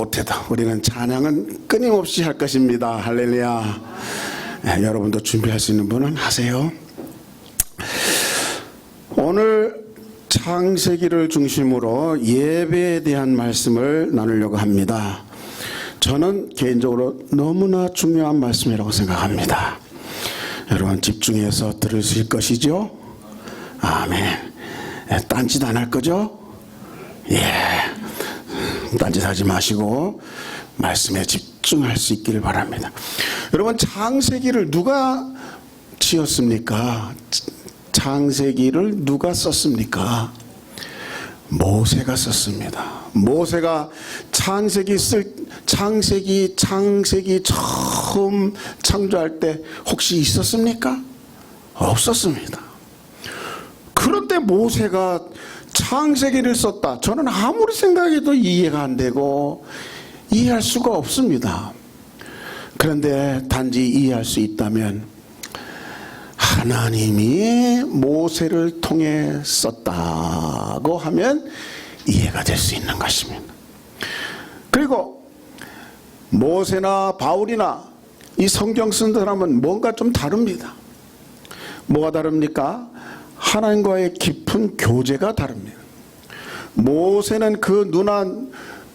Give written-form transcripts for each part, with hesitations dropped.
못해도 우리는 찬양은 끊임없이 할 것입니다. 할렐루야. 네, 여러분도 준비할 수 있는 분은 하세요. 오늘 창세기를 중심으로 예배에 대한 말씀을 나누려고 합니다. 저는 개인적으로 너무나 중요한 말씀이라고 생각합니다. 여러분 집중해서 들으실 것이죠? 아멘. 딴짓 안 할 거죠? 딴짓하지 마시고 말씀에 집중할 수 있기를 바랍니다. 여러분 창세기를 누가 지었습니까? 창세기를 누가 썼습니까? 모세가 썼습니다. 모세가 창세기 처음 창조할 때 혹시 있었습니까? 없었습니다. 그런데 모세가 창세기를 썼다. 저는 아무리 생각해도 이해가 안 되고 이해할 수가 없습니다. 그런데 단지 이해할 수 있다면 하나님이 모세를 통해 썼다고 하면 이해가 될 수 있는 것입니다. 그리고 모세나 바울이나 이 성경 쓴 사람은 뭔가 좀 다릅니다. 뭐가 다릅니까? 하나님과의 깊은 교제가 다릅니다. 모세는 그 누나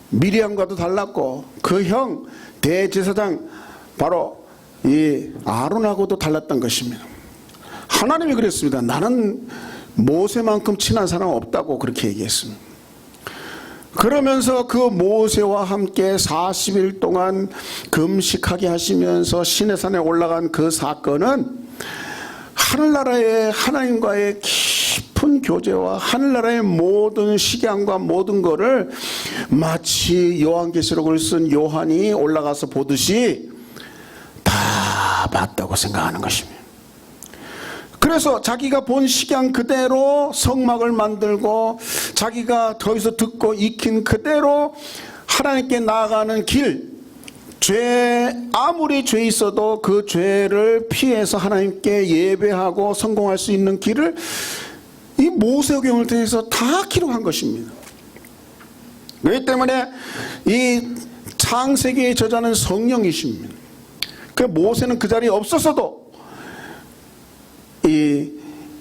미리암과도 달랐고 그 형 대제사장 바로 이 아론하고도 달랐던 것입니다. 하나님이 그랬습니다. 나는 모세만큼 친한 사람 없다고 그렇게 얘기했습니다. 그러면서 그 모세와 함께 40일 동안 금식하게 하시면서 시내산에 올라간 그 사건은 하늘나라의 하나님과의 깊은 교제와 하늘나라의 모든 식양과 모든 것을 마치 요한계시록을 쓴 요한이 올라가서 보듯이 다 봤다고 생각하는 것입니다. 그래서 자기가 본 식양 그대로 성막을 만들고 자기가 거기서 듣고 익힌 그대로 하나님께 나아가는 길, 아무리 죄 있어도 그 죄를 피해서 하나님께 예배하고 성공할 수 있는 길을 이 모세오경을 통해서 다 기록한 것입니다. 그렇기 때문에 이 창세기의 저자는 성령이십니다. 그 모세는 그 자리에 없었어도 이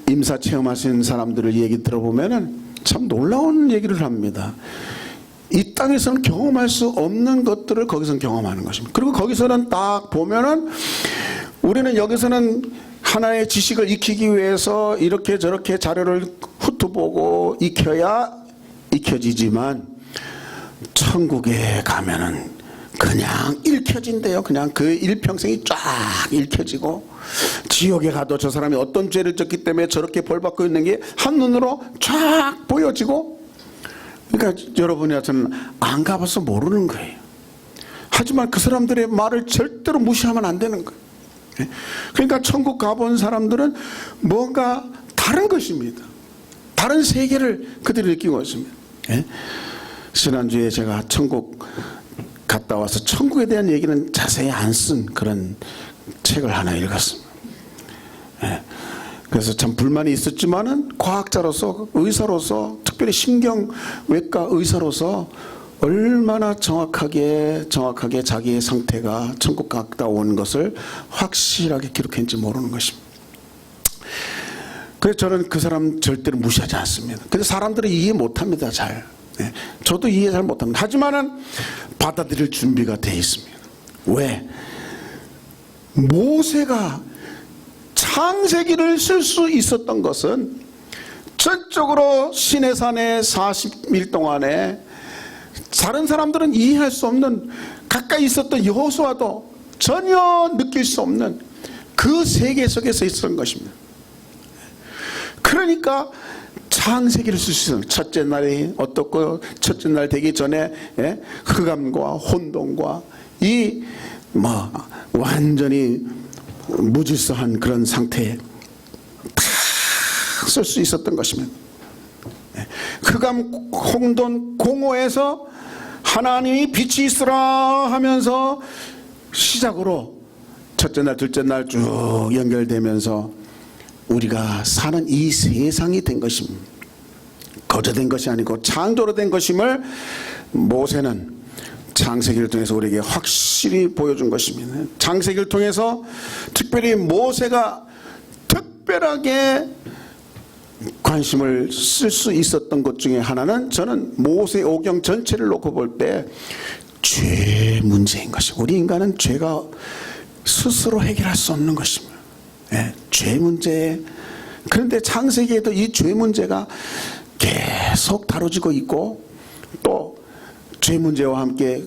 임사 체험하신 사람들을 얘기 들어보면은 참 놀라운 얘기를 합니다. 이 땅에서는 경험할 수 없는 것들을 거기서는 경험하는 것입니다. 그리고 거기서는 딱 보면은 우리는 여기서는 하나의 지식을 익히기 위해서 이렇게 저렇게 자료를 훑어보고 익혀야 익혀지지만 천국에 가면은 그냥 읽혀진대요. 그냥 그 일평생이 쫙 읽혀지고 지옥에 가도 저 사람이 어떤 죄를 졌기 때문에 저렇게 벌받고 있는 게 한눈으로 쫙 보여지고, 그러니까 여러분이 저는 안 가봐서 모르는 거예요. 하지만 그 사람들의 말을 절대로 무시하면 안 되는 거예요. 그러니까 천국 가본 사람들은 뭔가 다른 것입니다. 다른 세계를 그들이 느끼고 있습니다. 지난주에 제가 천국 갔다 와서 천국에 대한 얘기는 자세히 안 쓴 그런 책을 하나 읽었습니다. 그래서 참 불만이 있었지만은 과학자로서, 의사로서, 특별히 신경외과 의사로서 얼마나 정확하게 자기의 상태가 천국 갔다 온 것을 확실하게 기록했는지 모르는 것입니다. 그래서 저는 그 사람 절대로 무시하지 않습니다. 근데 사람들은 이해 못합니다. 잘. 저도 이해 잘 못합니다. 하지만은 받아들일 준비가 돼 있습니다. 왜? 모세가 창세기를 쓸 수 있었던 것은 전적으로 시내산에 40일 동안에 다른 사람들은 이해할 수 없는, 가까이 있었던 여호수아도 전혀 느낄 수 없는 그 세계 속에서 있었던 것입니다. 그러니까 창세기를 쓸 수 있어요. 첫째 날이 어떻고, 첫째 날 되기 전에 흑암과 혼돈과 이 완전히 무질서한 그런 상태에 다 쓸 수 있었던 것입니다. 흑암, 혼돈, 공허에서 하나님이 빛이 있으라 하면서 시작으로 첫째 날, 둘째 날 쭉 연결되면서 우리가 사는 이 세상이 된 것입니다. 거저된 것이 아니고 창조로 된 것임을 모세는 창세기를 통해서 우리에게 확실히 보여준 것입니다. 창세기를 통해서 특별히 모세가 특별하게 관심을 쓸 수 있었던 것 중에 하나는 저는 모세 오경 전체를 놓고 볼 때 죄 문제인 것입니다. 우리 인간은 죄가 스스로 해결할 수 없는 것입니다. 예, 죄 문제. 그런데 창세기에도 이 죄 문제가 계속 다뤄지고 있고, 또 죄 문제와 함께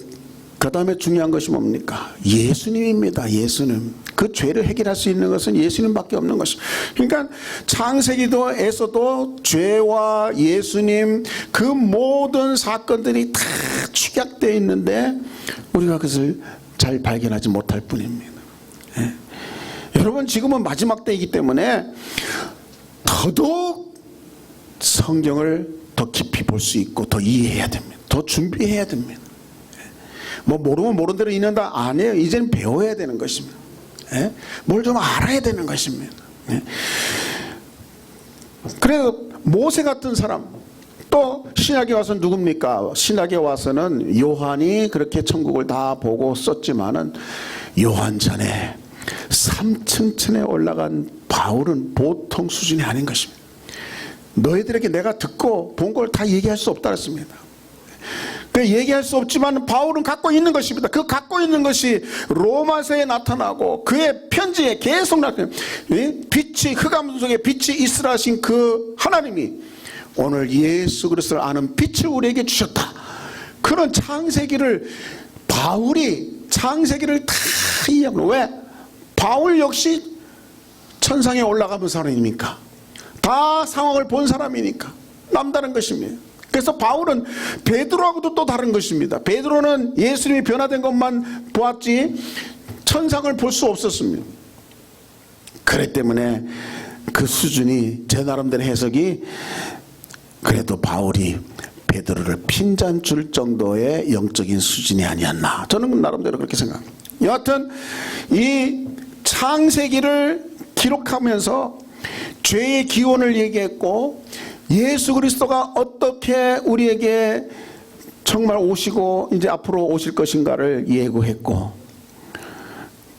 그 다음에 중요한 것이 뭡니까? 예수님입니다. 예수님. 그 죄를 해결할 수 있는 것은 예수님밖에 없는 것입니다. 그러니까 창세기도에서도 죄와 예수님, 그 모든 사건들이 다 축약되어 있는데 우리가 그것을 잘 발견하지 못할 뿐입니다. 예. 여러분, 지금은 마지막 때이기 때문에 더더욱 성경을 더 깊이 볼 수 있고 더 이해해야 됩니다. 더 준비해야 됩니다. 뭐 모르면 모르는 대로 있는다 아니에요. 이제는 배워야 되는 것입니다. 예? 뭘 좀 알아야 되는 것입니다. 예? 그래서 모세 같은 사람, 또 신약에 와서 누굽니까? 신약에 와서는 요한이 그렇게 천국을 다 보고 썼지만은 요한 전에 3층천에 올라간 바울은 보통 수준이 아닌 것입니다. 너희들에게 내가 듣고 본 걸 다 얘기할 수 없다 그랬습니다. 그 얘기할 수 없지만 바울은 갖고 있는 것입니다. 그 갖고 있는 것이 로마서에 나타나고 그의 편지에 계속 나타나요. 빛이, 흑암 속에 빛이 있으라 하신 그 하나님이 오늘 예수 그리스도를 아는 빛을 우리에게 주셨다. 그런 창세기를 바울이 창세기를 다 이해하고, 왜? 바울 역시 천상에 올라가본 사람이니까, 다 상황을 본 사람이니까 남다른 것입니다. 그래서 바울은 베드로하고도 또 다른 것입니다. 베드로는 예수님이 변화된 것만 보았지 천상을 볼 수 없었습니다. 그렇기 때문에 그 수준이 제 나름대로 해석이, 그래도 바울이 베드로를 핀잔 줄 정도의 영적인 수준이 아니었나, 저는 나름대로 그렇게 생각합니다. 여하튼 이 창세기를 기록하면서 죄의 기원을 얘기했고, 예수 그리스도가 어떻게 우리에게 정말 오시고 이제 앞으로 오실 것인가를 예고했고,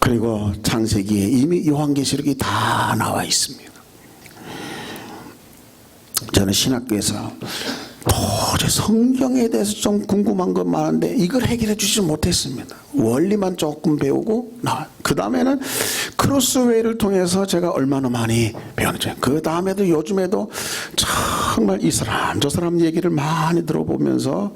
그리고 창세기에 이미 요한계시록이 다 나와 있습니다. 저는 신학교에서 도저히 성경에 대해서 좀 궁금한 건 많은데 이걸 해결해 주지 못했습니다. 원리만 조금 배우고 나와요. 그 다음에는 크로스웨이를 통해서 제가 얼마나 많이 배웠는지, 그 다음에도 요즘에도 정말 이 사람 저 사람 얘기를 많이 들어보면서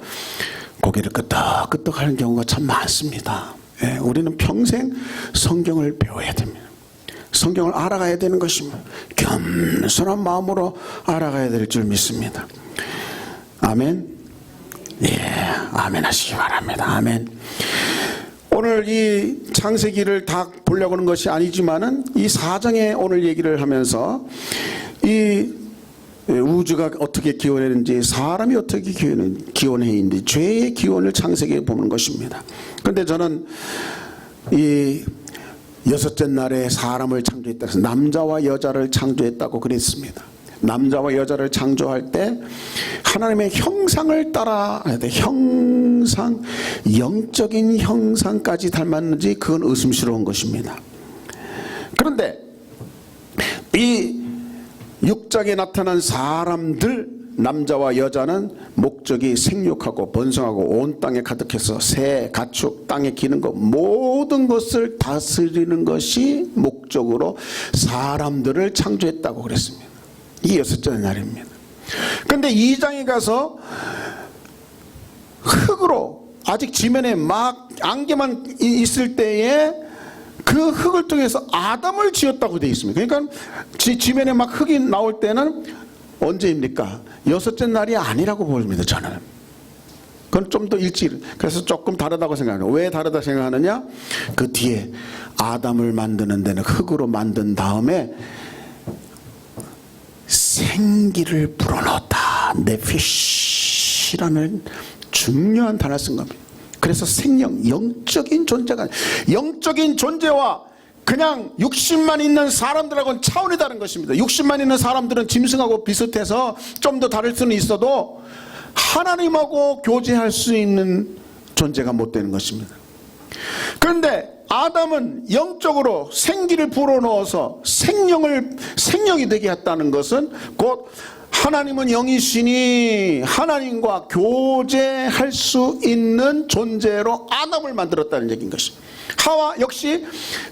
고개를 끄덕끄덕 하는 경우가 참 많습니다. 예, 우리는 평생 성경을 배워야 됩니다. 성경을 알아가야 되는 것입니다. 겸손한 마음으로 알아가야 될 줄 믿습니다. 아멘. 예, 아멘 하시기 바랍니다. 아멘. 오늘 이 창세기를 다 보려고 하는 것이 아니지만은 이 4장에 오늘 얘기를 하면서 이 우주가 어떻게 기원했는지, 사람이 어떻게 기원했는지, 죄의 기원을 창세기에 보는 것입니다. 그런데 저는 이 여섯째 날에 사람을 창조했다 해서 남자와 여자를 창조했다고 그랬습니다. 남자와 여자를 창조할 때 하나님의 형상을 따라 해야 돼. 형상, 영적인 형상까지 닮았는지 그건 의심스러운 것입니다. 그런데 이 6장에 나타난 사람들, 남자와 여자는 목적이 생육하고 번성하고 온 땅에 가득해서 새, 가축, 땅에 기는 것 모든 것을 다스리는 것이 목적으로 사람들을 창조했다고 그랬습니다. 이게 여섯째 날입니다. 그런데 2장에 가서 흙으로 아직 지면에 막 안개만 있을 때에 그 흙을 통해서 아담을 지었다고 되어 있습니다. 그러니까 지면에 막 흙이 나올 때는 언제입니까? 여섯째 날이 아니라고 봅니다. 저는 그건 좀 더 일찍, 그래서 조금 다르다고 생각해요. 왜 다르다 생각하느냐? 그 뒤에 아담을 만드는 데는 흙으로 만든 다음에 생기를 불어넣었다. 네피시라는 중요한 단어를 쓴 겁니다. 그래서 생명, 영적인 존재가, 영적인 존재와 그냥 육신만 있는 사람들하고는 차원이 다른 것입니다. 육신만 있는 사람들은 짐승하고 비슷해서 좀 더 다를 수는 있어도 하나님하고 교제할 수 있는 존재가 못 되는 것입니다. 그런데 아담은 영적으로 생기를 불어넣어서 생명이 되게 했다는 것은 곧 하나님은 영이시니 하나님과 교제할 수 있는 존재로 아담을 만들었다는 얘기인 것입니다. 하와 역시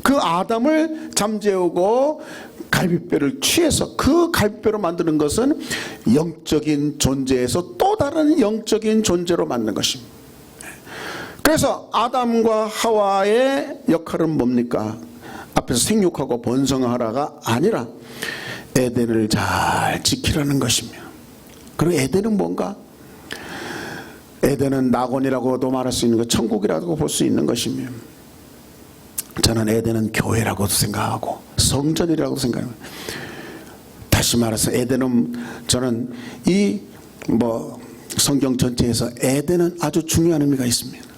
그 아담을 잠재우고 갈비뼈를 취해서 그 갈비뼈로 만드는 것은 영적인 존재에서 또 다른 영적인 존재로 만든 것입니다. 그래서 아담과 하와의 역할은 뭡니까? 앞에서 생육하고 번성하라가 아니라 에덴을 잘 지키라는 것이며, 그리고 에덴은 뭔가? 에덴은 낙원이라고도 말할 수 있는 것, 천국이라고 볼 수 있는 것이며, 저는 에덴은 교회라고도 생각하고 성전이라고도 생각합니다. 다시 말해서 에덴은, 저는 이 성경 전체에서 에덴은 아주 중요한 의미가 있습니다.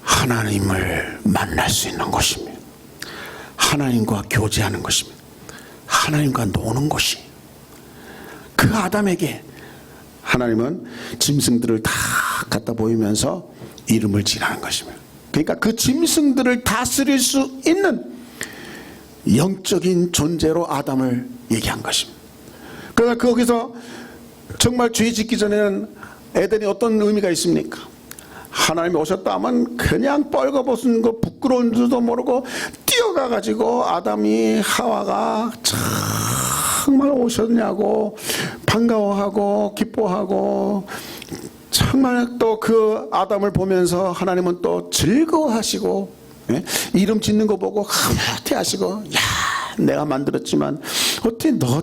하나님을 만날 수 있는 곳입니다. 하나님과 교제하는 것입니다. 하나님과 노는 곳이. 그 아담에게 하나님은 짐승들을 다 갖다 보이면서 이름을 지라는 것입니다. 그러니까 그 짐승들을 다스릴 수 있는 영적인 존재로 아담을 얘기한 것입니다. 그러나 거기서 정말 죄 짓기 전에는 에덴이 어떤 의미가 있습니까? 하나님이 오셨다 하면 그냥 뻘거벗은 거 부끄러운 줄도 모르고 뛰어가가지고 아담이 하와가 정말 오셨냐고 반가워하고 기뻐하고, 정말 또 그 아담을 보면서 하나님은 또 즐거워하시고, 이름 짓는 거 보고 흐뭇해 하시고, 야, 내가 만들었지만 어떻게 너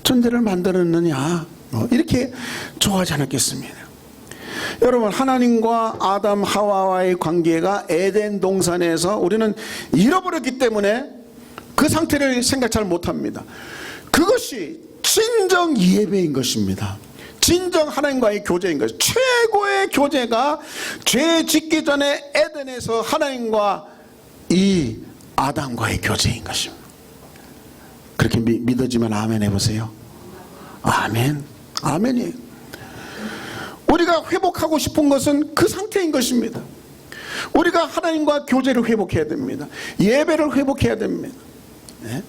존재를 만들었느냐, 이렇게 좋아하지 않았겠습니까? 여러분, 하나님과 아담 하와와의 관계가 에덴 동산에서 우리는 잃어버렸기 때문에 그 상태를 생각 잘 못합니다. 그것이 진정 예배인 것입니다. 진정 하나님과의 교제인 것이죠. 최고의 교제가 죄 짓기 전에 에덴에서 하나님과 이 아담과의 교제인 것입니다. 그렇게 믿어지면 아멘 해보세요. 아멘. 아멘이에요. 우리가 회복하고 싶은 것은 그 상태인 것입니다. 우리가 하나님과 교제를 회복해야 됩니다. 예배를 회복해야 됩니다. 네?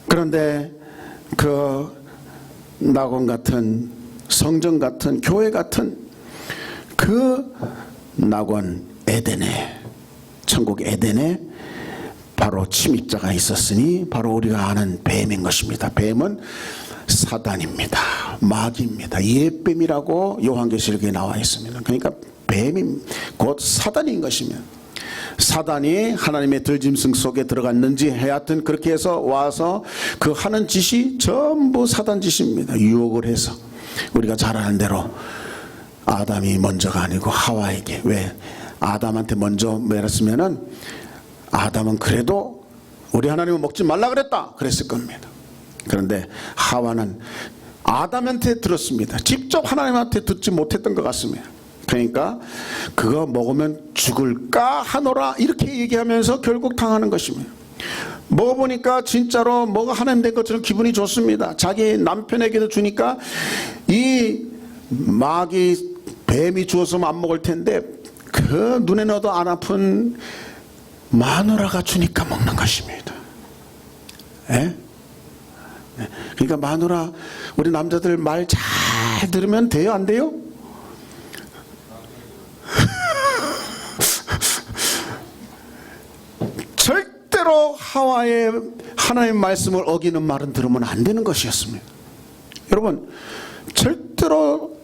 그런데 그 낙원 같은, 성전 같은, 교회 같은 그 낙원 에덴에, 천국 에덴에 바로 침입자가 있었으니 바로 우리가 아는 뱀인 것입니다. 뱀은 사단입니다. 마귀입니다. 옛뱀이라고 요한계시록에 나와 있습니다. 그러니까 뱀이 곧 사단인 것이며, 사단이 하나님의 들짐승 속에 들어갔는지 하여튼 그렇게 해서 와서 그 하는 짓이 전부 사단 짓입니다. 유혹을 해서 우리가 잘 아는 대로 아담이 먼저가 아니고 하와에게, 왜 아담한테 먼저 말했으면은 아담은 그래도 우리 하나님은 먹지 말라 그랬다 그랬을 겁니다. 그런데 하와는 아담한테 들었습니다. 직접 하나님한테 듣지 못했던 것 같습니다. 그러니까 그거 먹으면 죽을까 하노라 이렇게 얘기하면서 결국 당하는 것입니다. 먹어보니까 진짜로 뭐가 하나님 된 것처럼 기분이 좋습니다. 자기 남편에게도 주니까 이 마귀 뱀이 주었으면 안 먹을 텐데 그 눈에 넣어도 안 아픈 마누라가 주니까 먹는 것입니다. 예? 그러니까 마누라, 우리 남자들 말 잘 들으면 돼요, 안 돼요? 절대로 하와의 하나님 말씀을 어기는 말은 들으면 안 되는 것이었습니다. 여러분, 절대로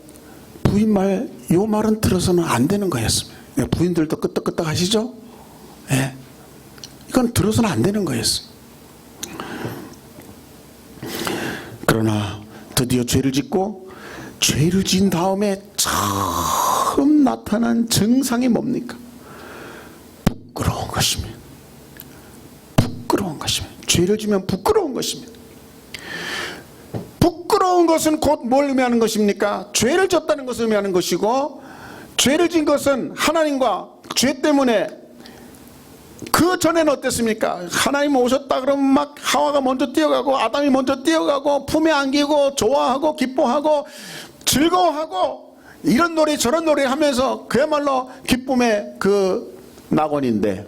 부인 말, 요 말은 들어서는 안 되는 거였습니다. 부인들도 끄떡끄떡 하시죠? 예. 이건 들어서는 안 되는 거였어요. 그러나 드디어 죄를 짓고, 죄를 지은 다음에 처음 나타난 증상이 뭡니까? 부끄러운 것입니다. 부끄러운 것입니다. 죄를 지면 부끄러운 것입니다. 부끄러운 것은 곧 뭘 의미하는 것입니까? 죄를 졌다는 것을 의미하는 것이고, 죄를 진 것은 하나님과 죄 때문에, 그 전에는 어땠습니까? 하나님 오셨다 그러면 막 하와가 먼저 뛰어가고 아담이 먼저 뛰어가고 품에 안기고 좋아하고 기뻐하고 즐거워하고 이런 노래 저런 노래 하면서 그야말로 기쁨의 그 낙원인데,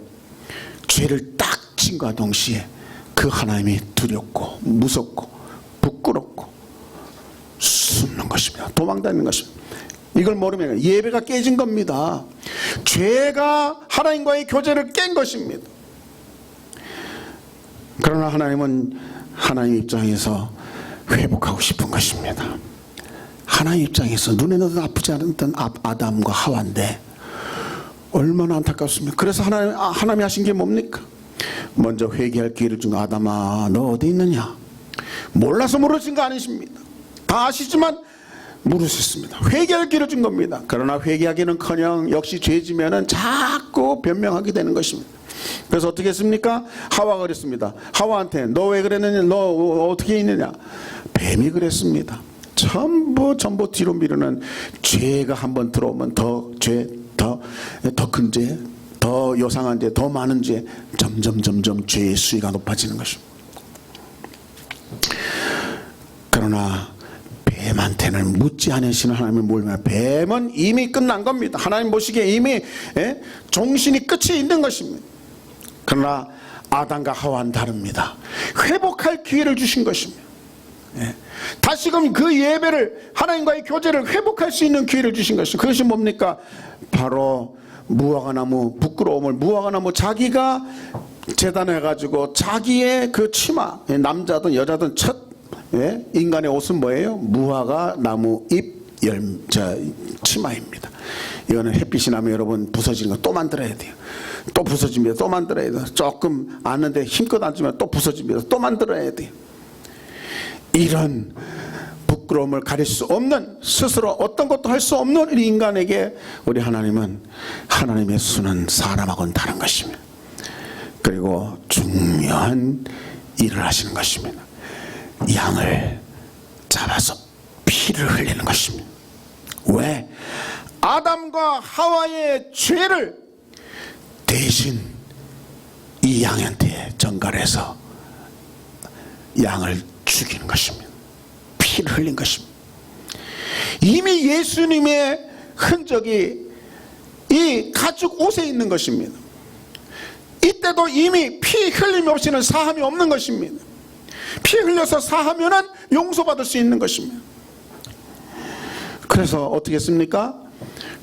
죄를 딱 진과 동시에 그 하나님이 두렵고 무섭고 부끄럽고 숨는 것입니다. 도망다니는 것입니다. 이걸 모르면 예배가 깨진 겁니다. 죄가 하나님과의 교제를 깬 것입니다. 그러나 하나님은 하나님 입장에서 회복하고 싶은 것입니다. 하나님 입장에서 눈에는 나쁘지 않았던 아담과 하와인데 얼마나 안타깝습니까? 그래서 하나님이 하신 게 뭡니까? 먼저 회개할 기회를 준 거. 아담아, 너 어디 있느냐? 몰라서 물으신 거 아니십니다. 다 아시지만 물으셨습니다. 회개할 기회를 준 겁니다. 그러나 회개하기는커녕 역시 죄지면은 자꾸 변명하게 되는 것입니다. 그래서 어떻게 했습니까? 하와가 그랬습니다. 하와한테 너 왜 그랬느냐? 너 어떻게 있느냐? 뱀이 그랬습니다. 전부 뒤로 미루는, 죄가 한번 들어오면 더 큰 죄, 더 요상한 죄, 더 많은 죄, 점점 죄의 수위가 높아지는 것입니다. 그러나 뱀한테는 묻지 않으시는 하나님을 모르면 뱀은 이미 끝난 겁니다. 하나님 보시기에 이미 종신이 끝이 있는 것입니다. 그러나 아담과 하와는 다릅니다. 회복할 기회를 주신 것입니다. 다시금 그 예배를, 하나님과의 교제를 회복할 수 있는 기회를 주신 것입니다. 그것이 뭡니까? 바로 무화과나무, 부끄러움을 무화과나무, 자기가 재단해가지고 자기의 그 치마, 남자든 여자든 첫 인간의 옷은 뭐예요? 무화과나무 잎 치마입니다. 이거는 햇빛이 나면 여러분 부서지는 거 또 만들어야 돼요. 또 부서집니다. 또 만들어야 돼요. 조금 앉는데 힘껏 앉으면 또 부서집니다. 또 만들어야 돼요. 이런 부끄러움을 가릴 수 없는, 스스로 어떤 것도 할 수 없는 우리 인간에게 우리 하나님은, 하나님의 수는 사람하고는 다른 것입니다. 그리고 중요한 일을 하시는 것입니다. 양을 잡아서 피를 흘리는 것입니다. 왜? 아담과 하와의 죄를 대신 이 양한테 전갈해서 양을 죽이는 것입니다. 피를 흘린 것입니다. 이미 예수님의 흔적이 이 가죽 옷에 있는 것입니다. 이때도 이미 피 흘림 없이는 사함이 없는 것입니다. 피 흘려서 사하면은 용서받을 수 있는 것입니다. 그래서 어떻게 했습니까?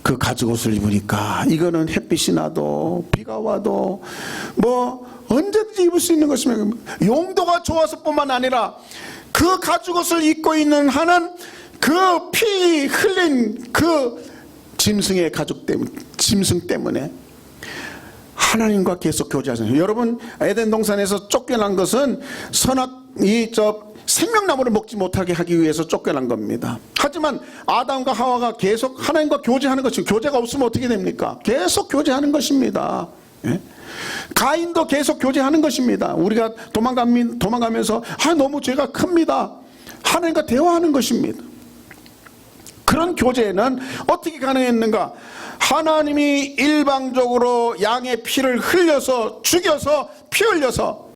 그 가죽 옷을 입으니까 이거는 햇빛이 나도 비가 와도 뭐 언제든지 입을 수 있는 것입니다. 용도가 좋아서 뿐만 아니라 그 가죽 옷을 입고 있는 한은 그 피 흘린 그 짐승의 가죽 때문에, 짐승 때문에 하나님과 계속 교제하잖아요. 여러분, 에덴 동산에서 쫓겨난 것은 생명나무를 먹지 못하게 하기 위해서 쫓겨난 겁니다. 하지만 아담과 하와가 계속 하나님과 교제하는 것이, 교제가 없으면 어떻게 됩니까? 계속 교제하는 것입니다. 가인도 계속 교제하는 것입니다. 우리가 도망가면서 너무 죄가 큽니다. 하나님과 대화하는 것입니다. 그런 교제는 어떻게 가능했는가? 하나님이 일방적으로 양의 피를 흘려서, 죽여서, 피 흘려서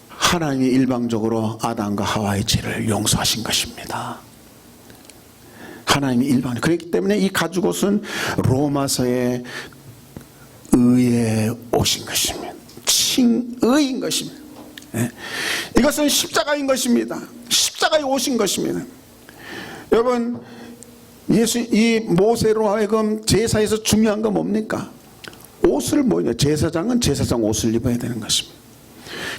하나님이 일방적으로 아담과 하와의 죄를 용서하신 것입니다. 하나님이 일방적으로. 그렇기 때문에 이 가죽옷은 로마서의 의에 오신 것입니다. 칭의인 것입니다. 이것은 십자가인 것입니다. 십자가에 오신 것입니다. 여러분, 이 모세로 하여금 제사에서 중요한 건 뭡니까? 옷을 제사장은 제사장 옷을 입어야 되는 것입니다.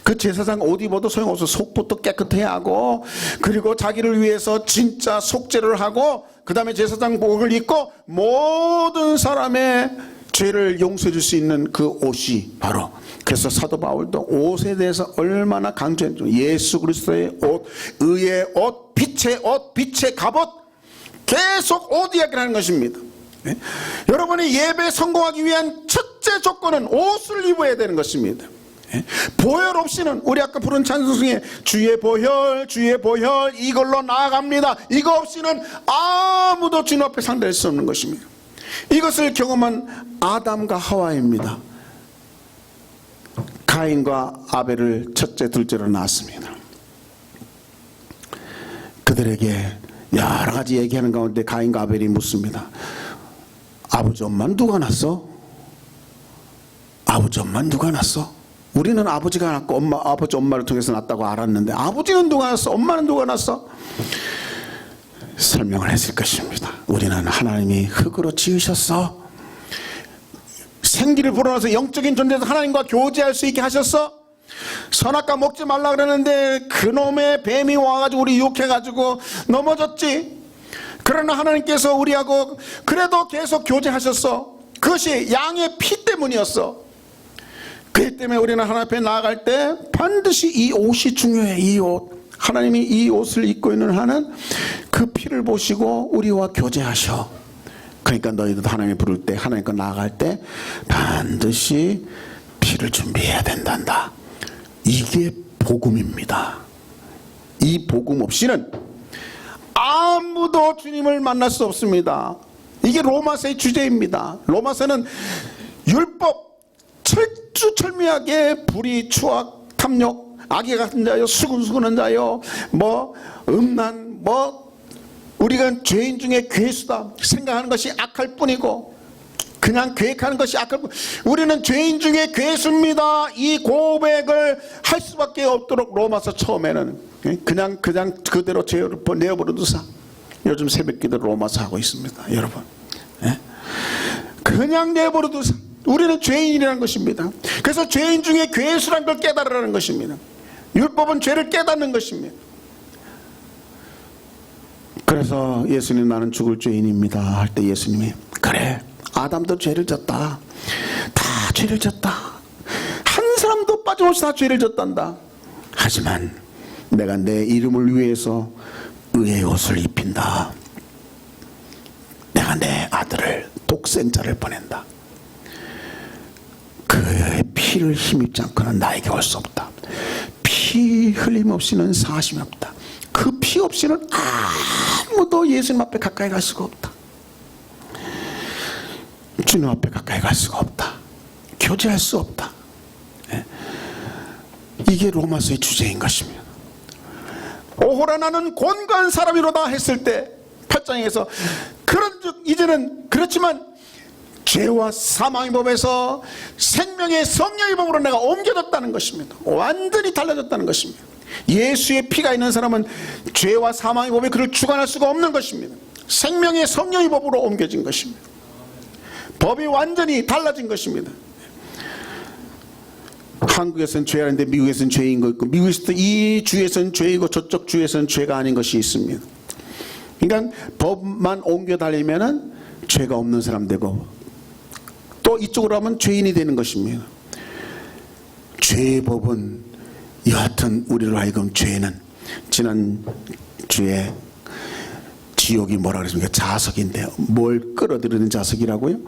그 제사장 옷 입어도 소용없어. 속부터 깨끗해야 하고, 그리고 자기를 위해서 진짜 속죄를 하고, 그 다음에 제사장복을 입고 모든 사람의 죄를 용서해 줄 수 있는 그 옷이 바로, 그래서 사도 바울도 옷에 대해서 얼마나 강조했죠. 예수 그리스도의 옷, 의의 옷, 빛의 옷, 빛의 갑옷, 계속 옷 이야기를 하는 것입니다. 여러분이 예배에 성공하기 위한 첫째 조건은 옷을 입어야 되는 것입니다. 보혈 없이는, 우리 아까 부른 찬송 중에 주의 보혈, 주의 보혈, 이걸로 나아갑니다. 이거 없이는 아무도 주님 앞에 상대할 수 없는 것입니다. 이것을 경험한 아담과 하와입니다. 가인과 아벨을 첫째 둘째로 낳았습니다. 그들에게 여러 가지 얘기하는 가운데 가인과 아벨이 묻습니다. 아버지 엄마는 누가 낳았어? 아버지 엄마는 누가 낳았어? 우리는 아버지가 낳고 아버지 엄마를 통해서 낳았다고 알았는데 아버지는 누가 낳았어? 엄마는 누가 낳았어? 설명을 했을 것입니다. 우리는 하나님이 흙으로 지으셨어. 생기를 불어넣어서 영적인 존재에서 하나님과 교제할 수 있게 하셨어. 선악과 먹지 말라 그러는데 그놈의 뱀이 와가지고 우리 유혹해가지고 넘어졌지. 그러나 하나님께서 우리하고 그래도 계속 교제하셨어. 그것이 양의 피 때문이었어. 그렇기 때문에 우리는 하나님 앞에 나아갈 때 반드시 이 옷이 중요해. 이 옷, 하나님이 이 옷을 입고 있는 한은 그 피를 보시고 우리와 교제하셔. 그러니까 너희도 하나님이 부를 때, 하나님과 나아갈 때 반드시 피를 준비해야 된단다. 이게 복음입니다. 이 복음 없이는 아무도 주님을 만날 수 없습니다. 이게 로마서의 주제입니다. 로마서는 율법 철두철미하게 불의, 추악, 탐욕, 악의 같은 자요, 수군수군한 자요, 음란, 우리가 죄인 중에 괴수다 생각하는 것이 악할 뿐이고, 그냥 계획하는 것이 악할 뿐. 우리는 죄인 중에 괴수입니다. 이 고백을 할 수밖에 없도록 로마서 처음에는 그냥 그대로 죄를 내어버려두사. 요즘 새벽기도 로마서 하고 있습니다, 여러분. 그냥 내버려두사. 우리는 죄인이라는 것입니다. 그래서 죄인 중에 괴수라는 걸 깨달으라는 것입니다. 율법은 죄를 깨닫는 것입니다. 그래서 예수님, 나는 죽을 죄인입니다 할 때 예수님이, 그래, 아담도 죄를 졌다. 다 죄를 졌다. 한 사람도 빠짐없이 다 죄를 졌단다. 하지만 내가 내 이름을 위해서 의의 옷을 입힌다. 내가 내 아들을, 독생자를 보낸다. 그의 피를 힘입지 않고는 나에게 올 수 없다. 피 흘림 없이는 사심이 없다. 그 피 없이는 아무도 예수님 앞에 가까이 갈 수가 없다. 주님 앞에 가까이 갈 수가 없다. 교제할 수 없다. 이게 로마서의 주제인 것입니다. 오호라 나는 곤고한 사람이로다 했을 때 8장에서 그런즉 이제는 그렇지만 죄와 사망의 법에서 생명의 성령의 법으로 내가 옮겨졌다는 것입니다. 완전히 달라졌다는 것입니다. 예수의 피가 있는 사람은 죄와 사망의 법에 그를 주관할 수가 없는 것입니다. 생명의 성령의 법으로 옮겨진 것입니다. 법이 완전히 달라진 것입니다. 한국에서는 죄라는데 미국에서는 죄인 거 있고, 미국에서도 이 주에서는 죄이고 저쪽 주에서는 죄가 아닌 것이 있습니다. 그러니까 법만 옮겨 달리면은 죄가 없는 사람 되고, 또 이쪽으로 하면 죄인이 되는 것입니다. 죄의 법은 여하튼 우리로 하여금, 죄는 지난주에 지옥이 뭐라 그랬습니까? 자석인데, 뭘 끌어들이는 자석이라고요?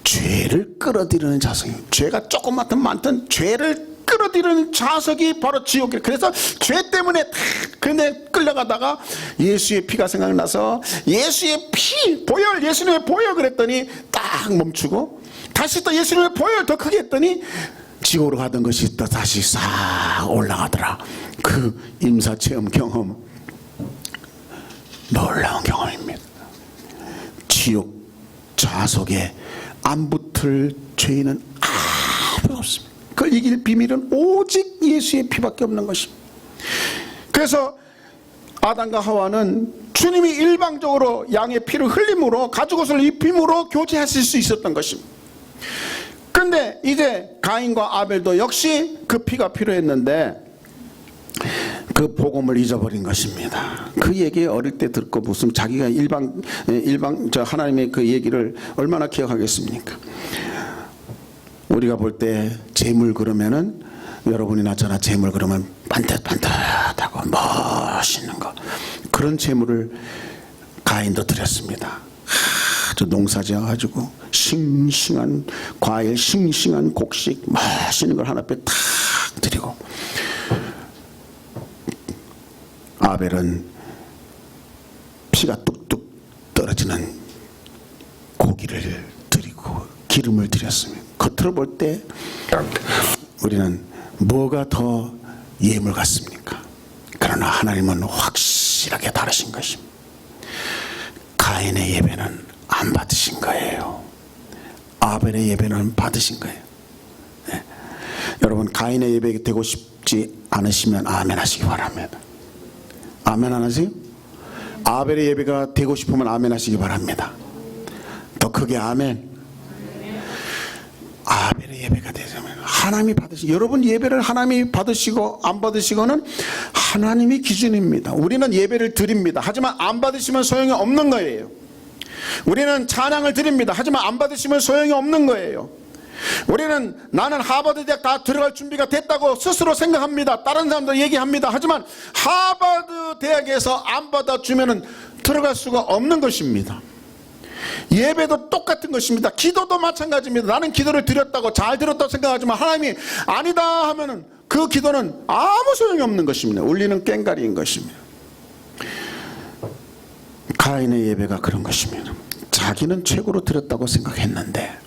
죄를 끌어들이는 자석이에요. 죄가 조금만든 많든 죄를 끌어들이는 자석이 바로 지옥이에요. 그래서 죄 때문에 다 그네 끌려가다가 예수의 피가 생각나서 예수의 피, 보혈, 예수님의 보혈 그랬더니 딱 멈추고, 다시 또 예수님의 보혈 더 크게 했더니 지옥으로 가던 것이 또 다시 싹 올라가더라. 그 임사체험 경험, 놀라운 경험입니다. 지옥 자석에 안 붙을 죄인은 아무도 없습니다. 그걸 이길 비밀은 오직 예수의 피밖에 없는 것입니다. 그래서 아담과 하와는 주님이 일방적으로 양의 피를 흘림으로, 가죽옷을 입힘으로 교제하실 수 있었던 것입니다. 그런데 이제 가인과 아벨도 역시 그 피가 필요했는데 그 복음을 잊어버린 것입니다. 그 얘기 어릴 때 듣고 무슨 자기가 일방 하나님의 그 얘기를 얼마나 기억하겠습니까? 우리가 볼 때 재물 그러면은, 여러분이나 저나 재물 그러면 반듯반듯하고 멋있는 거, 그런 재물을 가인도 드렸습니다. 아주 농사 지어가지고 싱싱한 과일, 싱싱한 곡식, 맛있는 걸 하나 앞에 탁 드리고, 아벨은 피가 뚝뚝 떨어지는 고기를 드리고 기름을 드렸습니다. 겉으로 볼 때 우리는 뭐가 더 예물 같습니까? 그러나 하나님은 확실하게 다르신 것입니다. 가인의 예배는 안 받으신 거예요. 아벨의 예배는 받으신 거예요. 네. 여러분, 가인의 예배 되고 싶지 않으시면 아멘 하시기 바랍니다. 아멘 안 하세요? 아벨의 예배가 되고 싶으면 아멘 하시기 바랍니다. 더 크게 아멘. 아벨의 예배가 되자면 하나님이 받으시고, 여러분 예배를 하나님이 받으시고 안 받으시고는 하나님이 기준입니다. 우리는 예배를 드립니다. 하지만 안 받으시면 소용이 없는 거예요. 우리는 찬양을 드립니다. 하지만 안 받으시면 소용이 없는 거예요. 우리는 나는 하버드 대학 다 들어갈 준비가 됐다고 스스로 생각합니다. 다른 사람도 얘기합니다. 하지만 하버드 대학에서 안 받아주면 들어갈 수가 없는 것입니다. 예배도 똑같은 것입니다. 기도도 마찬가지입니다. 나는 기도를 드렸다고 잘 드렸다고 생각하지만 하나님이 아니다 하면은 그 기도는 아무 소용이 없는 것입니다. 울리는 꽹과리인 것입니다. 가인의 예배가 그런 것입니다. 자기는 최고로 드렸다고 생각했는데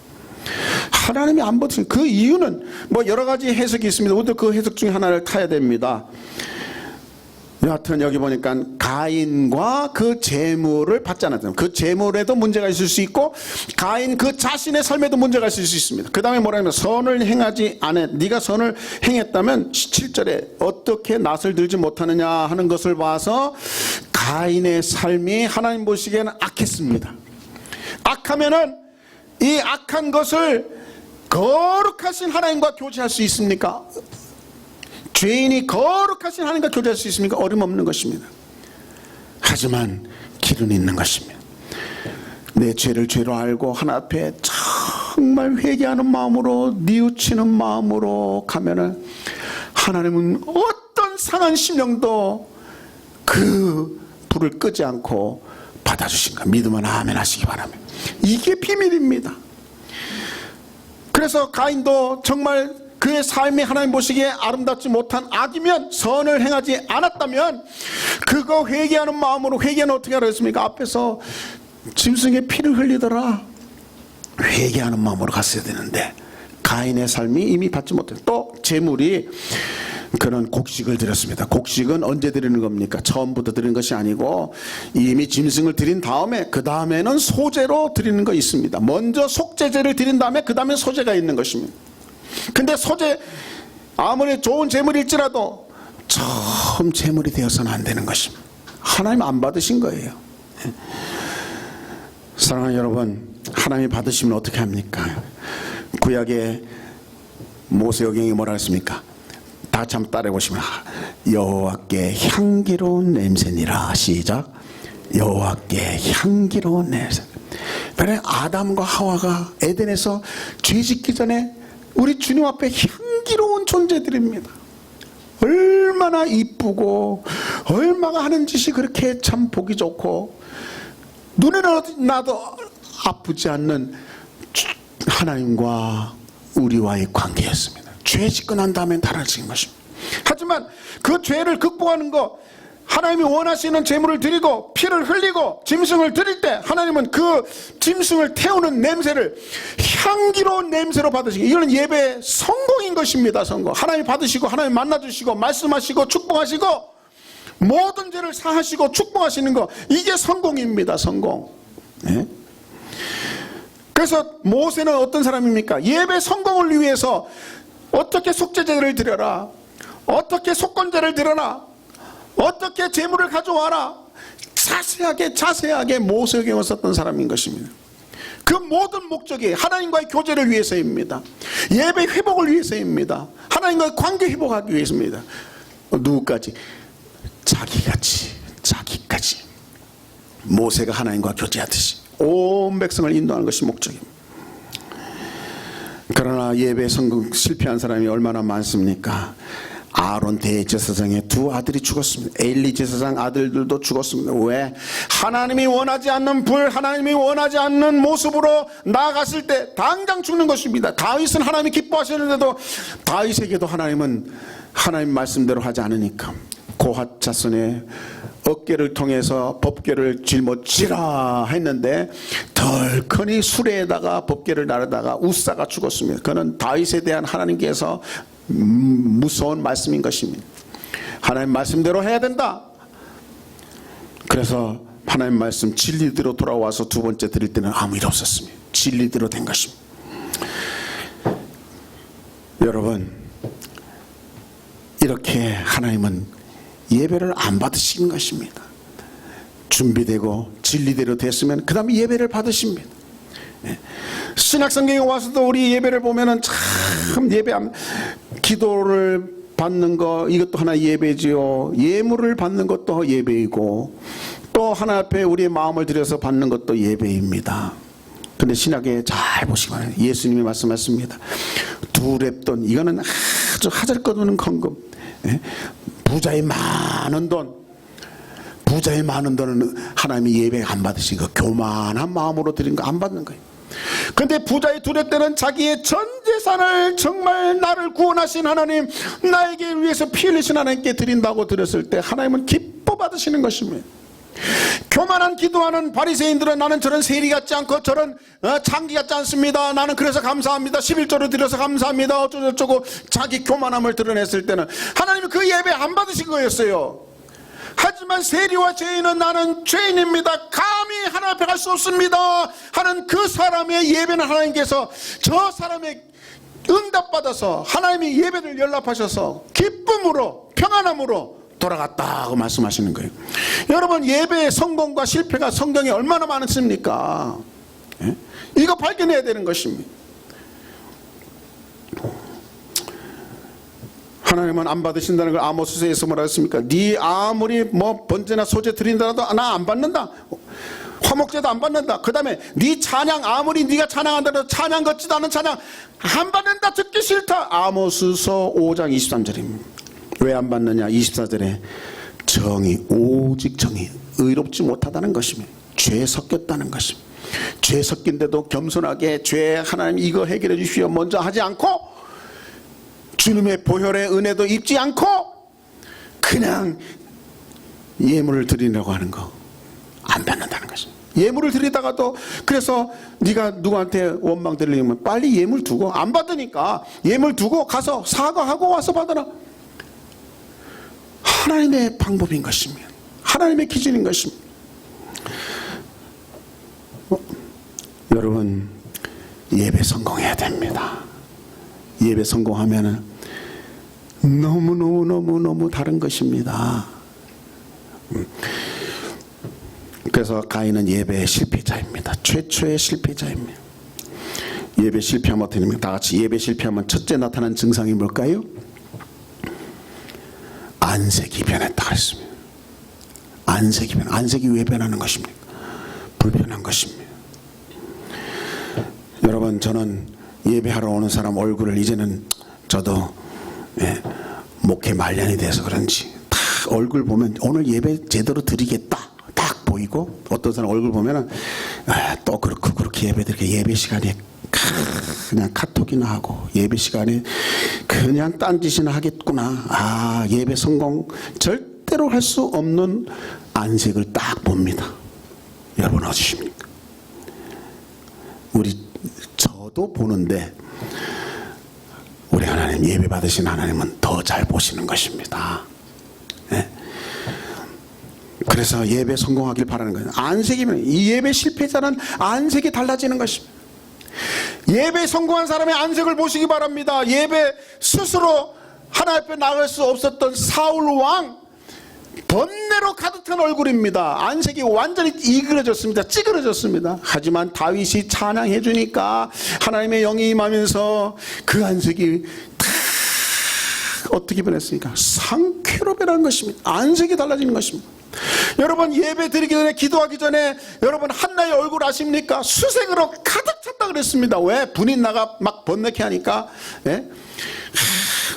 하나님이 안 받으신 그 이유는 뭐 여러 가지 해석이 있습니다. 우리도 그 해석 중에 하나를 타야 됩니다. 여하튼 여기 보니까 가인과 그 재물을 받지 않았잖아요. 그 재물에도 문제가 있을 수 있고 가인 그 자신의 삶에도 문제가 있을 수 있습니다. 그 다음에 뭐라 하면 선을 행하지 않았. 네가 선을 행했다면 17절에 어떻게 낯을 들지 못하느냐 하는 것을 봐서 가인의 삶이 하나님 보시기에는 악했습니다. 악하면은 이 악한 것을 거룩하신 하나님과 교제할 수 있습니까? 죄인이 거룩하신 하나님과 교제할 수 있습니까? 어림없는 것입니다. 하지만 길은 있는 것입니다. 내 죄를 죄로 알고 하나 앞에 정말 회개하는 마음으로 뉘우치는 마음으로 가면은 하나님은 어떤 상한 심령도 그 불을 끄지 않고 받아주신가. 믿으면 아멘 하시기 바랍니다. 이게 비밀입니다. 그래서 가인도 정말 그의 삶이 하나님 보시기에 아름답지 못한 악이면, 선을 행하지 않았다면 그거 회개하는 마음으로, 회개는 어떻게 하라 했습니까? 앞에서 짐승의 피를 흘리더라. 회개하는 마음으로 갔어야 되는데 가인의 삶이 이미 받지 못했어요. 또 재물이, 그는 곡식을 드렸습니다. 곡식은 언제 드리는 겁니까? 처음부터 드리는 것이 아니고 이미 짐승을 드린 다음에 그 다음에는 소제로 드리는 거 있습니다. 먼저 속죄제를 드린 다음에 그 다음에 소제가 있는 것입니다. 근데 소제 아무리 좋은 재물일지라도 처음 재물이 되어서는 안 되는 것입니다. 하나님 안 받으신 거예요. 사랑하는 여러분, 하나님이 받으시면 어떻게 합니까? 구약의 모세오경이 뭐라 했습니까? 다 같이 한번 따라해 보시면, 여호와께 향기로운 냄새니라. 시작. 여호와께 향기로운 냄새. 그래, 아담과 하와가 에덴에서 죄짓기 전에 우리 주님 앞에 향기로운 존재들입니다. 얼마나 이쁘고 얼마나 하는 짓이 그렇게 참 보기 좋고 눈에 나도 아프지 않는 하나님과 우리와의 관계였습니다. 죄 짓고 난 다음에 달라진 것입니다. 하지만 그 죄를 극복하는 것, 하나님이 원하시는 제물을 드리고 피를 흘리고 짐승을 드릴 때 하나님은 그 짐승을 태우는 냄새를 향기로운 냄새로 받으시고, 이거는 예배의 성공인 것입니다. 성공. 하나님 받으시고 하나님 만나주시고 말씀하시고 축복하시고 모든 죄를 사하시고 축복하시는 거, 이게 성공입니다. 성공. 네? 그래서 모세는 어떤 사람입니까? 예배 성공을 위해서 어떻게 속죄제를 드려라, 어떻게 속건제를 드려라, 어떻게 재물을 가져와라, 자세하게 모세오경을 썼던 사람인 것입니다. 그 모든 목적이 하나님과의 교제를 위해서입니다. 예배 회복을 위해서입니다. 하나님과의 관계 회복하기 위해서입니다. 누구까지? 자기까지. 모세가 하나님과 교제하듯이 온 백성을 인도하는 것이 목적입니다. 그러나 예배 성공 실패한 사람이 얼마나 많습니까? 아론 대제사장의 두 아들이 죽었습니다. 엘리 제사장 아들들도 죽었습니다. 왜? 하나님이 원하지 않는 불, 하나님이 원하지 않는 모습으로 나아갔을 때 당장 죽는 것입니다. 다윗은 하나님이 기뻐하시는데도 다윗에게도 하나님은 하나님 말씀대로 하지 않으니까 고핫 자손의 어깨를 통해서 법궤를 짊어지라 했는데 덜커니 수레에다가 법궤를 나르다가 우사가 죽었습니다. 그는 다윗에 대한 하나님께서 무서운 말씀인 것입니다. 하나님 말씀대로 해야 된다. 그래서 하나님 말씀 진리대로 돌아와서 두 번째 드릴 때는 아무 일 없었습니다. 진리대로 된 것입니다. 여러분, 이렇게 하나님은 예배를 안 받으시는 것입니다. 준비되고 진리대로 됐으면 그 다음에 예배를 받으십니다. 신약성경에 와서도 우리 예배를 보면은 참 기도를 받는 거, 이것도 하나 예배지요. 예물을 받는 것도 예배이고, 또 하나 앞에 우리의 마음을 들여서 받는 것도 예배입니다. 근데 신약에 잘 보시면 예수님이 말씀하십니다. 두 렙돈, 이거는 아주 하잘것없는 헌금. 부자의 많은 돈, 부자의 많은 돈은 하나님이 예배 안 받으시고 교만한 마음으로 드린 거 안 받는 거예요. 근데 부자의 두 렙돈은 자기의 전 재산을 정말 나를 구원하신 하나님, 나에게 위해서 피 흘리신 하나님께 드린다고 드렸을 때 하나님은 기뻐 받으시는 것입니다. 교만한 기도하는 바리새인들은 나는 저런 세리 같지 않고 저런 창기 같지 않습니다. 나는 그래서 감사합니다. 11조를 드려서 감사합니다. 어쩌고저쩌고 자기 교만함을 드러냈을 때는 하나님이 그 예배 안 받으신 거였어요. 하지만 세리와 죄인은 나는 죄인입니다. 감히 하나님 앞에 갈 수 없습니다 하는 그 사람의 예배는 하나님께서 저 사람의 응답받아서 하나님이 예배를 연락하셔서 기쁨으로 평안함으로 돌아갔다고 말씀하시는 거예요. 여러분, 예배의 성공과 실패가 성경에 얼마나 많습니까? 이거 발견해야 되는 것입니다. 하나님은 안 받으신다는 걸 아모스서에서 뭐라 했습니까? 네 아무리 뭐 번제나 소제 드린다라도 나 안 받는다. 화목제도 안 받는다. 그 다음에 네 찬양, 아무리 네가 찬양한다고 찬양 같지도 않은 찬양 안 받는다. 듣기 싫다. 아모스서 5장 23절입니다. 왜 안 받느냐? 24절에 정의, 오직 정의, 의롭지 못하다는 것입니다. 죄 섞였다는 것입니다. 죄 섞인데도 겸손하게 죄 하나님 이거 해결해 주시오 먼저 하지 않고, 주님의 보혈의 은혜도 입지 않고 그냥 예물을 드리려고 하는 거 안 받는다는 것입니다. 예물을 드리다가도, 그래서 네가 누구한테 원망 들리면 빨리 예물 두고, 안 받으니까 예물 두고 가서 사과하고 와서 받아라. 하나님의 방법인 것입니다. 하나님의 기준인 것입니다. 여러분, 예배 성공해야 됩니다. 예배 성공하면은 너무 다른 것입니다. 그래서 가인은 예배의 실패자입니다. 최초의 실패자입니다. 예배 실패하면 어떻게 됩니까? 다 같이 예배 실패하면 첫째 나타난 증상이 뭘까요? 안색이 변했다 그랬습니다. 안색이 왜 변하는 것입니까? 불편한 것입니다. 여러분, 저는 예배하러 오는 사람 얼굴을 이제는 저도 목회 말년이 돼서 그런지 딱 얼굴 보면 오늘 예배 제대로 드리겠다 딱 보이고, 어떤 사람 얼굴 보면은 또 그렇게 예배 드리게, 예배 시간에 그냥 카톡이나 하고 예배 시간에 그냥 딴짓이나 하겠구나. 예배 성공 절대로 할 수 없는 안색을 딱 봅니다. 여러분 어떠십니까? 저도 보는데 우리 하나님, 예배 받으신 하나님은 더 잘 보시는 것입니다. 그래서 예배 성공하길 바라는 거예요. 안색이면, 이 예배 실패자는 안색이 달라지는 것입니다. 예배 성공한 사람의 안색을 보시기 바랍니다. 예배 스스로 하나님 앞에 나갈 수 없었던 사울 왕, 번뇌로 가득 찬 얼굴입니다. 안색이 완전히 이그러졌습니다. 찌그러졌습니다. 하지만 다윗이 찬양해 주니까 하나님의 영이 임하면서 그 안색이 다 어떻게 변했습니까? 상쾌로 변한 것입니다. 안색이 달라지는 것입니다. 여러분, 예배 드리기 전에, 기도하기 전에 여러분 한나의 얼굴 아십니까? 수색으로 가득 찼다 그랬습니다. 왜? 분인나가 막 번뇌케 하니까.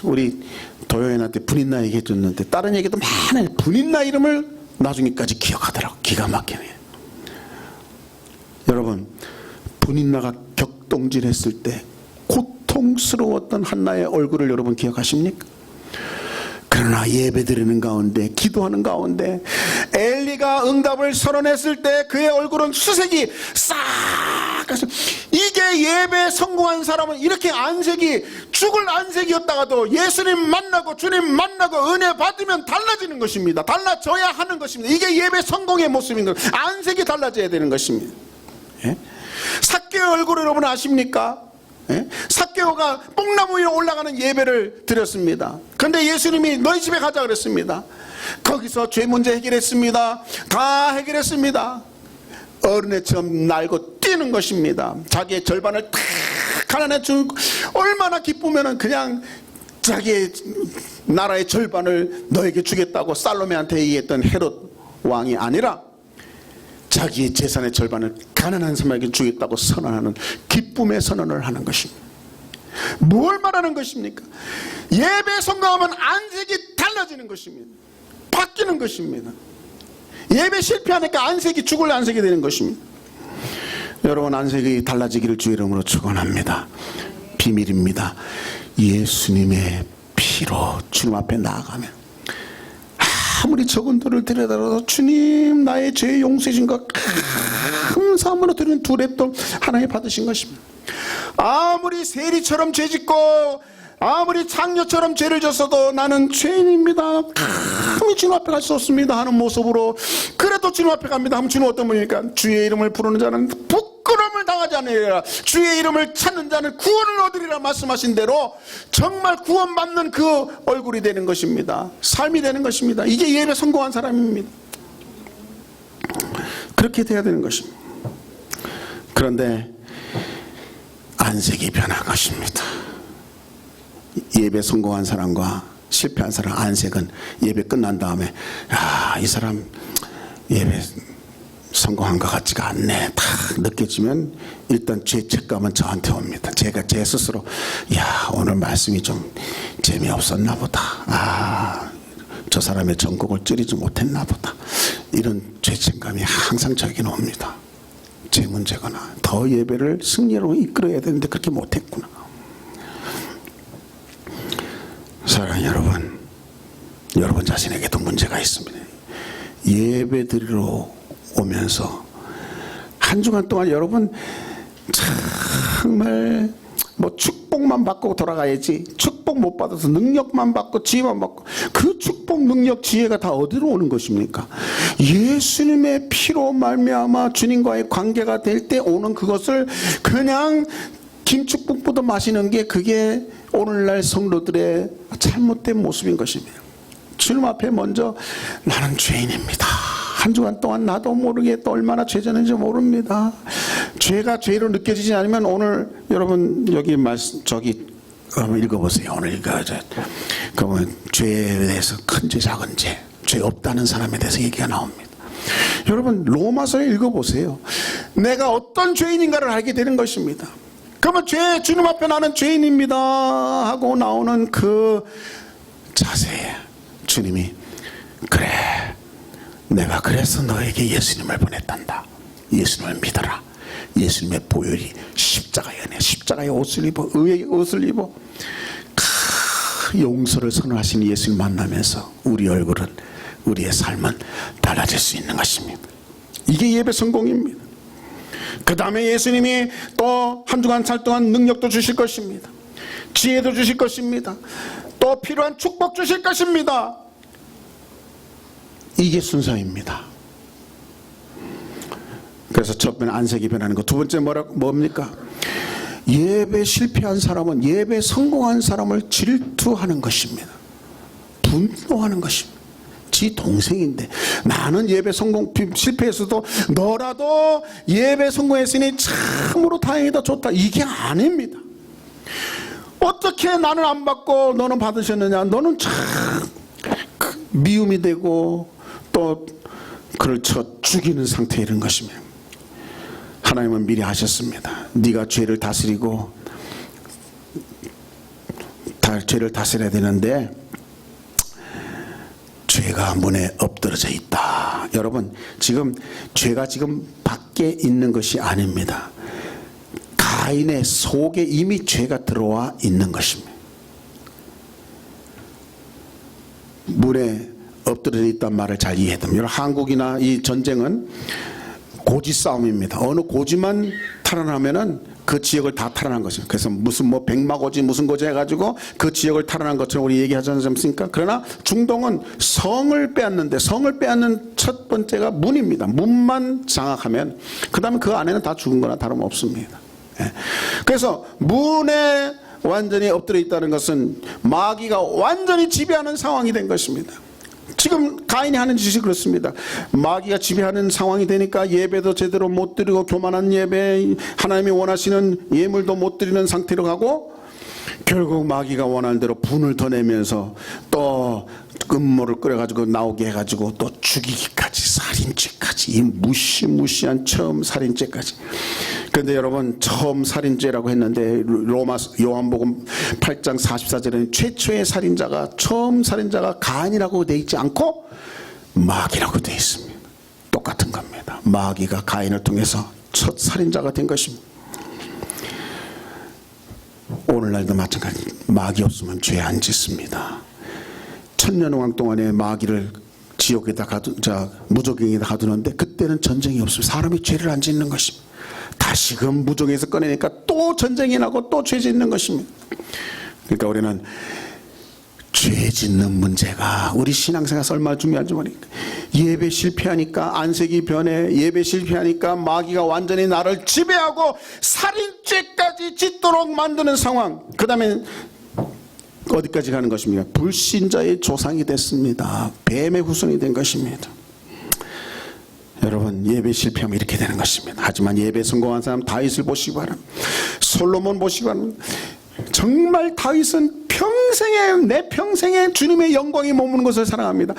우리 도요인한테 분인나 얘기해 줬는데 다른 얘기도 많아요. 분인나 이름을 나중에까지 기억하더라고. 기가 막히네. 여러분, 분인나가 격동질했을 때 고통스러웠던 한나의 얼굴을 여러분 기억하십니까? 그러나 예배드리는 가운데, 기도하는 가운데 엘리가 응답을 선언했을 때 그의 얼굴은 수색이 싹 가서, 이게 예배에 성공한 사람은 이렇게 안색이 죽을 안색이었다가도 예수님 만나고 주님 만나고 은혜 받으면 달라지는 것입니다. 달라져야 하는 것입니다. 이게 예배 성공의 모습인 거예요. 안색이 달라져야 되는 것입니다. 예? 삭개오 얼굴 여러분 아십니까? 예? 삭개오가 뽕나무 위에 올라가는 예배를 드렸습니다. 그런데 예수님이 너희 집에 가자 그랬습니다. 거기서 죄 문제 해결했습니다. 다 해결했습니다. 어린애처럼 날고 뛰는 것입니다. 자기의 절반을 다 가난해 주고 얼마나 기쁘면은 그냥 자기의 나라의 절반을 너에게 주겠다고 살로메한테 얘기했던 헤롯 왕이 아니라 자기의 재산의 절반을 가난한 사람에게 주겠다고 선언하는 기쁨의 선언을 하는 것입니다. 뭘 말하는 것입니까? 예배 성공하면 안색이 달라지는 것입니다. 바뀌는 것입니다. 예배 실패하니까 안색이 죽을 안색이 되는 것입니다. 여러분, 안색이 달라지기를 주의 이름으로 축원합니다. 비밀입니다. 예수님의 피로 주님 앞에 나아가면 아무리 적은 돌을 들여다봐도 주님 나의 죄 용서해 준 것 감사함으로 드리는 두 랩도 하나님 받으신 것입니다. 아무리 세리처럼 죄짓고 아무리 장녀처럼 죄를 졌어도 나는 죄인입니다. 감히 주님 앞에 갈 수 없습니다 하는 모습으로 그래도 주님 앞에 갑니다 하면 주님 어떤 분입니까? 주의 이름을 부르는 자는 부끄러움을 당하지 않으리라. 주의 이름을 찾는 자는 구원을 얻으리라 말씀하신 대로 정말 구원받는 그 얼굴이 되는 것입니다. 삶이 되는 것입니다. 이게 예배 성공한 사람입니다. 그렇게 돼야 되는 것입니다. 그런데 안색이 변한 것입니다. 예배 성공한 사람과 실패한 사람 안색은 예배 끝난 다음에 이 사람 예배 성공한 것 같지가 않네 다 느껴지면 일단 죄책감은 저한테 옵니다. 제가 제 스스로 오늘 말씀이 좀 재미없었나 보다. 저 사람의 전곡을 찌르지 못했나 보다. 이런 죄책감이 항상 저에게는 옵니다. 제 문제거나 더 예배를 승리로 이끌어야 되는데 그렇게 못했구나. 사랑하는 여러분, 여러분 자신에게도 문제가 있습니다. 예배 드리러 오면서 한 주간 동안 여러분 정말 축복만 받고 돌아가야지, 축복 못 받아서 능력만 받고 지혜만 받고, 그 축복 능력 지혜가 다 어디로 오는 것입니까? 예수님의 피로 말미암아 주님과의 관계가 될 때 오는 그것을 그냥 김축복보다 마시는 게 그게 오늘날 성도들의 잘못된 모습인 것입니다. 주님 앞에 먼저 나는 죄인입니다. 한 주간 동안 나도 모르게 또 얼마나 죄졌는지 모릅니다. 죄가 죄로 느껴지지 않으면 오늘 여러분 여기 말씀 저기 한번 읽어보세요. 오늘 읽어야죠. 그러면 죄에 대해서 큰 죄 작은 죄 없다는 사람에 대해서 얘기가 나옵니다. 여러분 로마서를 읽어보세요. 내가 어떤 죄인인가를 알게 되는 것입니다. 그러면 주님 앞에 나는 죄인입니다 하고 나오는 그 자세에 주님이 그래 내가 그래서 너에게 예수님을 보냈단다. 예수님을 믿어라. 예수님의 보혈이 십자가에 은혜, 십자가의 옷을 입어, 의의 옷을 입어 용서를 선언하신 예수님 만나면서 우리 얼굴은, 우리의 삶은 달라질 수 있는 것입니다. 이게 예배 성공입니다. 그 다음에 예수님이 또 한 주간 살 동안 능력도 주실 것입니다. 지혜도 주실 것입니다. 또 필요한 축복 주실 것입니다. 이게 순서입니다. 그래서 첫 번째 안색이 변하는 것, 두 번째 뭡니까? 예배 실패한 사람은 예배 성공한 사람을 질투하는 것입니다. 분노하는 것입니다. 지 동생인데 나는 예배 성공 실패했어도 너라도 예배 성공했으니 참으로 다행이다 좋다, 이게 아닙니다. 어떻게 나는 안 받고 너는 받으셨느냐, 너는 참 미움이 되고 또 그를 쳐 죽이는 상태에 이른 것입니다. 하나님은 미리 하셨습니다. 네가 죄를 다스리고 죄를 다스려야 되는데 죄가 문에 엎드러져 있다. 여러분 지금 죄가 지금 밖에 있는 것이 아닙니다. 가인의 속에 이미 죄가 들어와 있는 것입니다. 문에 엎드러져 있다는 말을 잘 이해해야 됩니다. 한국이나 이 전쟁은 고지 싸움입니다. 어느 고지만 탈환하면은 그 지역을 다 탈환한 것이에요. 그래서 무슨 뭐 백마고지 무슨 고지 해가지고 그 지역을 탈환한 것처럼 우리 얘기하지 않습니까? 그러나 중동은 성을 빼앗는데, 성을 빼앗는 첫 번째가 문입니다. 문만 장악하면 그 다음에 그 안에는 다 죽은 거나 다름없습니다. 예. 그래서 문에 완전히 엎드려 있다는 것은 마귀가 완전히 지배하는 상황이 된 것입니다. 지금 가인이 하는 짓이 그렇습니다. 마귀가 지배하는 상황이 되니까 예배도 제대로 못 드리고, 교만한 예배, 하나님이 원하시는 예물도 못 드리는 상태로 가고, 결국 마귀가 원하는 대로 분을 더 내면서 또 음모를 끓여가지고 나오게 해가지고 또 죽이기까지, 살인죄까지, 이 무시무시한 처음 살인죄까지. 그런데 여러분, 처음 살인죄라고 했는데 요한복음 8장 44절에는 최초의 살인자가, 처음 살인자가 가인이라고 되어 있지 않고 마귀라고 되어 있습니다. 똑같은 겁니다. 마귀가 가인을 통해서 첫 살인자가 된 것입니다. 오늘날도 마찬가지. 마귀 없으면 죄 안 짓습니다. 천년왕 동안에 마귀를 지옥에다 무적행에다 가두는데 그때는 전쟁이 없습니다. 사람이 죄를 안 짓는 것입니다. 다시금 무적에서 꺼내니까 또 전쟁이 나고 또 죄 짓는 것입니다. 그러니까 우리는 죄 짓는 문제가 우리 신앙생활에서 얼마나 중요한지 모르니까, 예배 실패하니까 안색이 변해, 예배 실패하니까 마귀가 완전히 나를 지배하고 살인죄까지 짓도록 만드는 상황. 그 다음에 어디까지 가는 것입니까? 불신자의 조상이 됐습니다. 뱀의 후손이 된 것입니다. 여러분, 예배 실패하면 이렇게 되는 것입니다. 하지만 예배 성공한 사람 다윗을 보시기 바랍니다. 솔로몬 보시기 바랍니다. 정말 다윗은 내 평생에 주님의 영광이 머무는 것을 사랑합니다.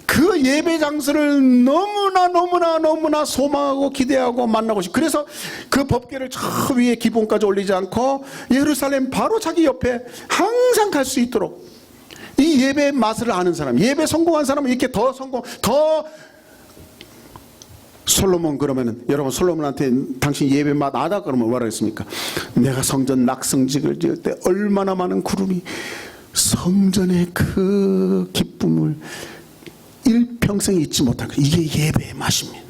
그 예배 장소를 너무나 소망하고 기대하고 만나고 싶고, 그래서 그 법궤를 저 위에 기본까지 올리지 않고 예루살렘 바로 자기 옆에 항상 갈 수 있도록, 이 예배의 맛을 아는 사람, 예배 성공한 사람은 이렇게 더 솔로몬, 그러면은 여러분, 솔로몬한테 당신 예배 맛 아다 그러면 뭐라 했습니까? 내가 성전 낙성직을 지을 때 얼마나 많은 구름이 성전의 그 기쁨을 일평생 잊지 못할 거예요. 이게 예배의 맛입니다.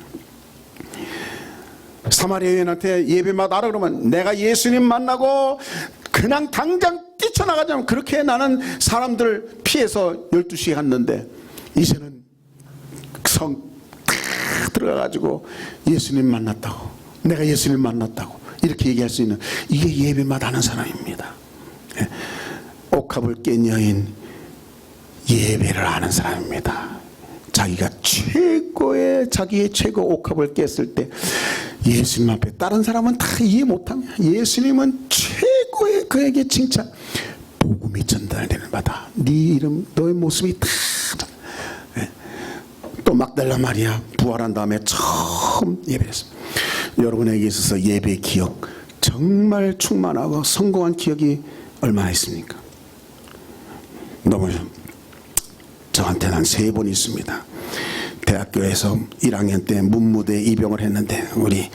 사마리아 여인한테 예배 맛 알아 그러면, 내가 예수님 만나고 그냥 당장 뛰쳐나가자면, 그렇게 나는 사람들 피해서 12시에 갔는데 이제는 성 들어가가지고 예수님 만났다고, 내가 예수님 만났다고 이렇게 얘기할 수 있는, 이게 예배 맛 아는 사람입니다. 예. 옥합을 깬 여인, 예배를 아는 사람입니다. 자기가 자기의 최고 옥합을 깼을 때 예수님 앞에, 다른 사람은 다 이해 못합니다. 예수님은 최고의 그에게 칭찬, 복음이 전달되는 바다, 네 이름, 너의 모습이 다. 또 막달라 마리아 부활한 다음에 처음 예배했습니다. 여러분에게 있어서 예배 기억 정말 충만하고 성공한 기억이 얼마나 있습니까? 너무 저한테는 한 3번 있습니다. 대학교에서 1학년 때 문무대 입영을 했는데, 우리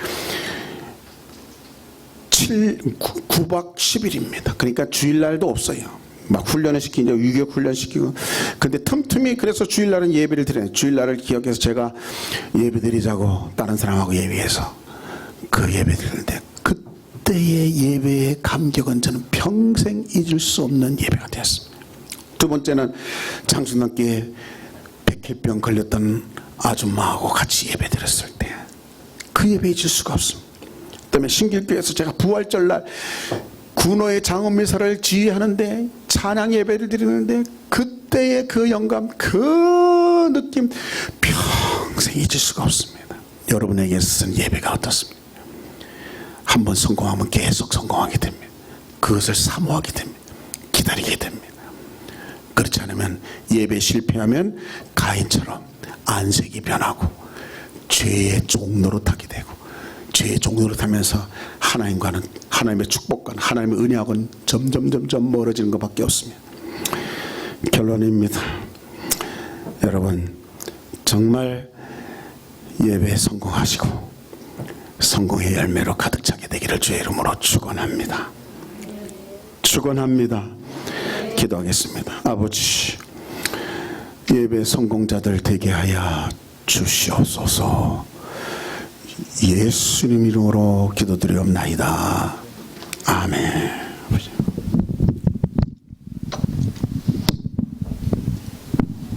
9박 10일입니다. 그러니까 주일날도 없어요. 막 훈련을 시키죠. 유격 훈련 시키고. 근데 틈틈이, 그래서 주일날은 예배를 드려요. 주일날을 기억해서 제가 예배 드리자고 다른 사람하고 예배해서 그 예배 드리는데, 그때의 예배의 감격은 저는 평생 잊을 수 없는 예배가 되었습니다. 두 번째는 장순단교에 백혈병 걸렸던 아줌마하고 같이 예배 드렸을 때 그 예배 잊을 수가 없습니다. 그다음에 신길교에서 제가 부활절날 군호의 장엄미사를 지휘하는데, 찬양 예배를 드리는데, 그때의 그 영감, 그 느낌 평생 잊을 수가 없습니다. 여러분에게 있어서는 예배가 어떻습니까? 한번 성공하면 계속 성공하게 됩니다. 그것을 사모하게 됩니다. 기다리게 됩니다. 그렇지 않으면, 예배 실패하면 가인처럼 안색이 변하고 죄의 종노릇하게 되고, 죄의 종노릇하면서 하나님의 축복과 하나님의 은혜하고는 점점 멀어지는 것밖에 없습니다. 결론입니다. 여러분, 정말 예배에 성공하시고 성공의 열매로 가득 차게 되기를 주의 이름으로 축원합니다. 기도하겠습니다. 아버지, 예배 성공자들 되게 하여 주시옵소서. 예수님 이름으로 기도드리옵나이다. 아멘.